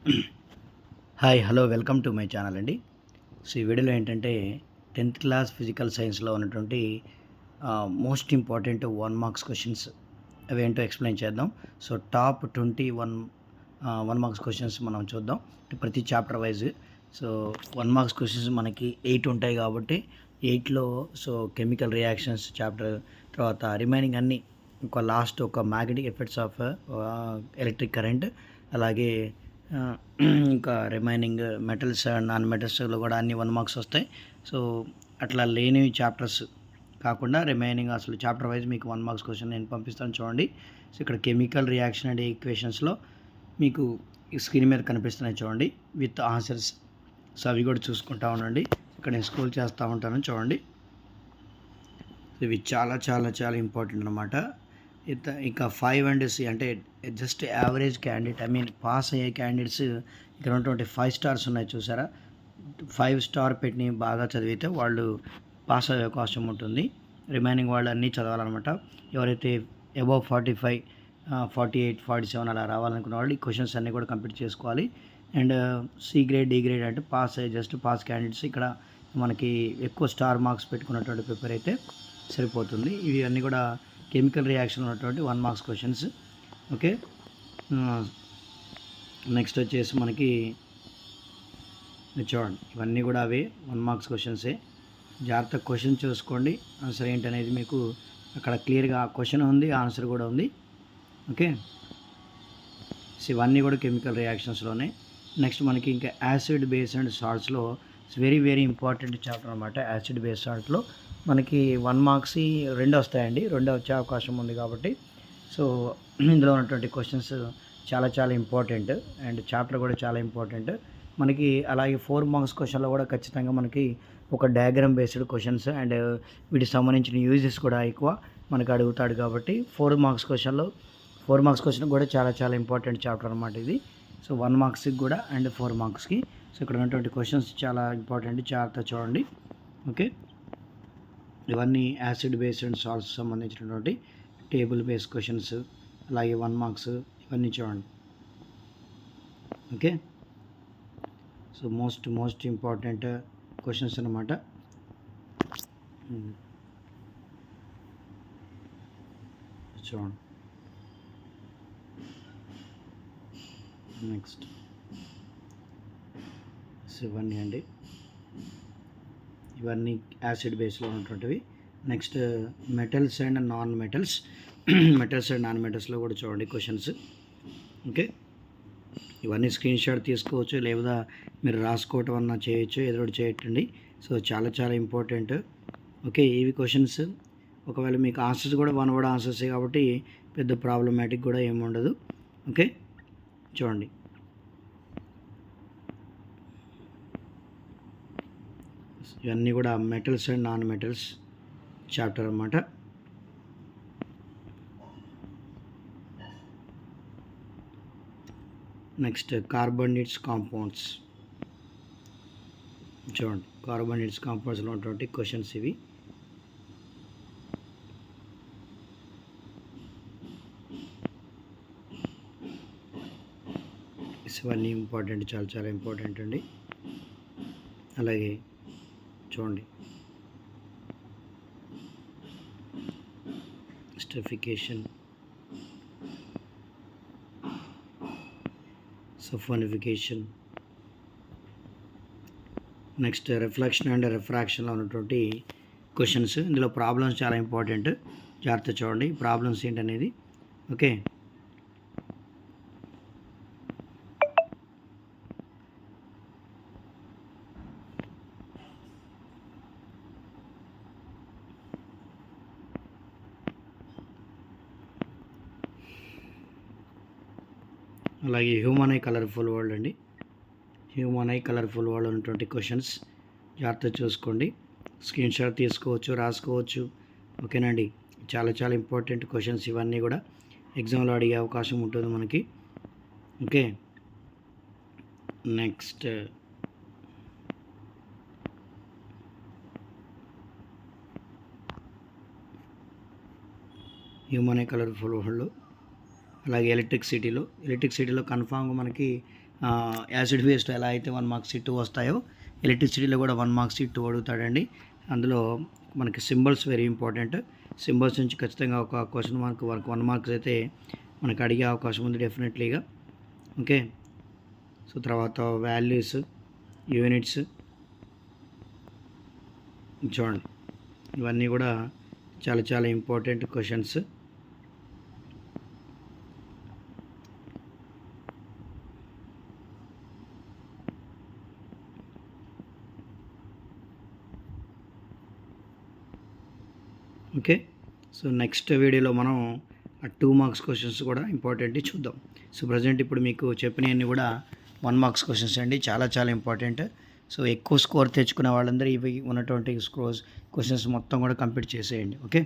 Hi hello welcome to my channel అండి. So ఈ వీడియోలో ఏంటంటే 10th క్లాస్ ఫిజికల్ సైన్స్లో ఉన్నటువంటి మోస్ట్ ఇంపార్టెంట్ 1 మార్క్స్ క్వశ్చన్స్ అవేంటో ఎక్స్ప్లెయిన్ చేద్దాం. సో టాప్ 21 1 మార్క్స్ క్వశ్చన్స్ మనం చూద్దాం ప్రతి chapter wise. So 1 marks questions మనకి 8 ఉంటాయి కాబట్టి 8లో సో కెమికల్ రియాక్షన్స్ చాప్టర్, తర్వాత రిమైనింగ్ అన్నీ ఒక లాస్ట్ ఒక magnetic effects of electric current, అలాగే ఇంకా రిమైనింగ్ మెటల్స్ అండ్ నాన్ మెటల్స్లో కూడా అన్ని 1 మార్క్స్ వస్తాయి. సో అట్లా లేని చాప్టర్స్ కాకుండా రిమైనింగ్ అసలు చాప్టర్ వైజ్ మీకు 1 మార్క్స్ క్వశ్చన్ నేను పంపిస్తాను చూడండి. సో ఇక్కడ కెమికల్ రియాక్షన్ అండ్ ఈక్వేషన్స్లో మీకు ఈ స్క్రీన్ మీద కనిపిస్తున్నాయి చూడండి విత్ ఆన్సర్స్. సో అవి కూడా చూసుకుంటా ఉండండి. ఇక్కడ నేను స్క్రోల్ చేస్తూ ఉంటాను చూడండి. ఇవి చాలా చాలా చాలా ఇంపార్టెంట్ అనమాట. ఇంకా 5 అండ్ C అంటే జస్ట్ యావరేజ్ క్యాండిడేట్, పాస్ అయ్యే క్యాండిడేట్స్ ఇక్కడ ఉన్నటువంటి 5 స్టార్స్ ఉన్నాయి చూసారా. 5 స్టార్ పెట్టి బాగా చదివితే వాళ్ళు పాస్ అయ్యే అవకాశం ఉంటుంది. రిమైనింగ్ వాళ్ళు అన్నీ చదవాలన్నమాట. ఎవరైతే అబవ్ 45, 48, 47 అలా రావాలనుకున్న వాళ్ళు ఈ క్వశ్చన్స్ అన్నీ కూడా కంప్లీట్ చేసుకోవాలి. And C grade, D grade అంటే జస్ట్ పాస్ క్యాండిడేట్స్ ఇక్కడ మనకి ఎక్కువ స్టార్ మార్క్స్ పెట్టుకున్నటువంటి పేపర్ అయితే సరిపోతుంది. ఇవి అన్నీ కూడా కెమికల్ రియాక్షన్ ఉన్నటువంటి 1 మార్క్స్ క్వశ్చన్స్. ఓకే, నెక్స్ట్ వచ్చేసి మనకి చూడండి ఇవన్నీ కూడా అవే 1 మార్క్స్ క్వశ్చన్సే. జాగ్రత్త క్వశ్చన్ చూసుకోండి, ఆన్సర్ ఏంటనేది మీకు అక్కడ క్లియర్గా క్వశ్చన్ ఉంది, ఆన్సర్ కూడా ఉంది. ఓకే, సో ఇవన్నీ కూడా కెమికల్ రియాక్షన్స్లోనే. నెక్స్ట్ మనకి ఇంకా యాసిడ్ బేస్ అండ్ సాల్ట్స్లో వెరీ వెరీ ఇంపార్టెంట్ చాప్టర్ అనమాట. యాసిడ్ బేస్ సాల్ట్లో మనకి 1 మార్క్స్ 2 వస్తాయండి, 2 వచ్చే అవకాశం ఉంది కాబట్టి సో ఇందులో ఉన్నటువంటి క్వశ్చన్స్ చాలా చాలా ఇంపార్టెంట్ అండ్ చాప్టర్ కూడా చాలా ఇంపార్టెంట్ మనకి. అలాగే 4 మార్క్స్ క్వశ్చన్లో కూడా ఖచ్చితంగా మనకి ఒక డయాగ్రామ్ బేస్డ్ క్వశ్చన్స్ అండ్ వీటికి సంబంధించిన యూజెస్ కూడా ఎక్కువ మనకు అడుగుతాడు కాబట్టి 4 మార్క్స్ క్వశ్చన్ కూడా చాలా చాలా ఇంపార్టెంట్ చాప్టర్ అనమాట ఇది. సో 1 మార్క్స్కి కూడా అండ్ 4 మార్క్స్కి. సో ఇక్కడ ఉన్నటువంటి క్వశ్చన్స్ చాలా ఇంపార్టెంట్, జాగ్రత్త చూడండి. ఓకే, ఇవన్నీ యాసిడ్ బేస్డ్ అండ్ సాల్ట్స్ సంబంధించినటువంటి టేబుల్ బేస్ క్వశ్చన్స్, అలాగే 1 మార్క్స్ ఇవన్నీ చూడండి. Okay, so most important questions అన్నమాట. చూడండి నెక్స్ట్ ఇవన్నీ అండి, ఇవన్నీ యాసిడ్ బేస్లో ఉన్నటువంటివి. Next metals and non metals మెటల్స్లో కూడా చూడండి క్వశ్చన్స్. ఓకే, ఇవన్నీ స్క్రీన్ షాట్ తీసుకోవచ్చు, లేదా మీరు రాసుకోవటం అన్నా చేయొచ్చు, ఏదో ఒకటి చేయటండి. సో చాలా చాలా ఇంపార్టెంట్. ఓకే, ఇవి క్వశ్చన్స్. ఒకవేళ మీకు ఆన్సర్స్ కూడా 1 వర్డ్ ఆన్సర్సే కాబట్టి పెద్ద ప్రాబ్లమాటిక్ కూడా ఏమి ఉండదు. ఓకే, చూడండి ఇవన్నీ కూడా metals and non metals chapter అన్నమాట. నెక్స్ట్ కార్బోనేట్స్ కాంపౌండ్స్ చూడండి. కార్బోనేట్స్ కాంపౌండ్స్లో ఉన్నటువంటి క్వశ్చన్స్ ఇవి. ఇవన్నీ ఇంపార్టెంట్, చాలా చాలా ఇంపార్టెంట్ అండి. అలాగే చూడండి స్టెఫికేషన్, సఫోనిఫికేషన్, నెక్స్ట్ రిఫ్లెక్షన్ అండ్ రిఫ్రాక్షన్లో ఉన్నటువంటి క్వశ్చన్స్. ఇందులో ప్రాబ్లమ్స్ చాలా ఇంపార్టెంట్, జాగ్రత్త చూడండి ప్రాబ్లమ్స్ ఏంటనేది. ఓకే, అలాగే హ్యూమన్ ఐ కలర్ఫుల్ వరల్డ్ అండి, హ్యూమన్ ఐ కలర్ఫుల్ వరల్డ్ ఉన్నటువంటి క్వశ్చన్స్ జాగ్రత్త చూసుకోండి, స్క్రీన్ షాట్ తీసుకోవచ్చు, రాసుకోవచ్చు. ఓకేనండి, చాలా చాలా ఇంపార్టెంట్ క్వశ్చన్స్ ఇవన్నీ కూడా ఎగ్జామ్లో అడిగే అవకాశం ఉంటుంది మనకి. Okay, next human I colourful world. అలాగే ఎలక్ట్రిసిటీలో కన్ఫామ్గా మనకి యాసిడ్ ఫేస్లో ఎలా అయితే 1 మార్క్స్ 2 వస్తాయో ఎలక్ట్రిసిటీలో కూడా 1 మార్క్స్ 2 అడుగుతాడండి. అందులో మనకి సింబల్స్ వెరీ ఇంపార్టెంట్. సింబల్స్ నుంచి ఖచ్చితంగా ఒక క్వశ్చన్ మార్క్ 1 మార్క్స్ అయితే మనకు అడిగే అవకాశం ఉంది డెఫినెట్లీగా. ఓకే, సో తర్వాత వాల్యూస్, యూనిట్స్ చూడండి, ఇవన్నీ కూడా చాలా చాలా important questions. Okay, so next వీడియోలో మనం ఆ 2 మార్క్స్ క్వశ్చన్స్ కూడా ఇంపార్టెంట్ చూద్దాం. సో ప్రజెంట్ ఇప్పుడు మీకు చెప్పినవన్నీ కూడా 1 మార్క్స్ క్వశ్చన్స్ అండి, చాలా చాలా ఇంపార్టెంట్. సో ఎక్కువ స్కోర్ తెచ్చుకునే వాళ్ళందరూ ఇవి ఉన్నటువంటి క్వశ్చన్స్ మొత్తం కూడా కంప్లీట్ చేసేయండి. ఓకే.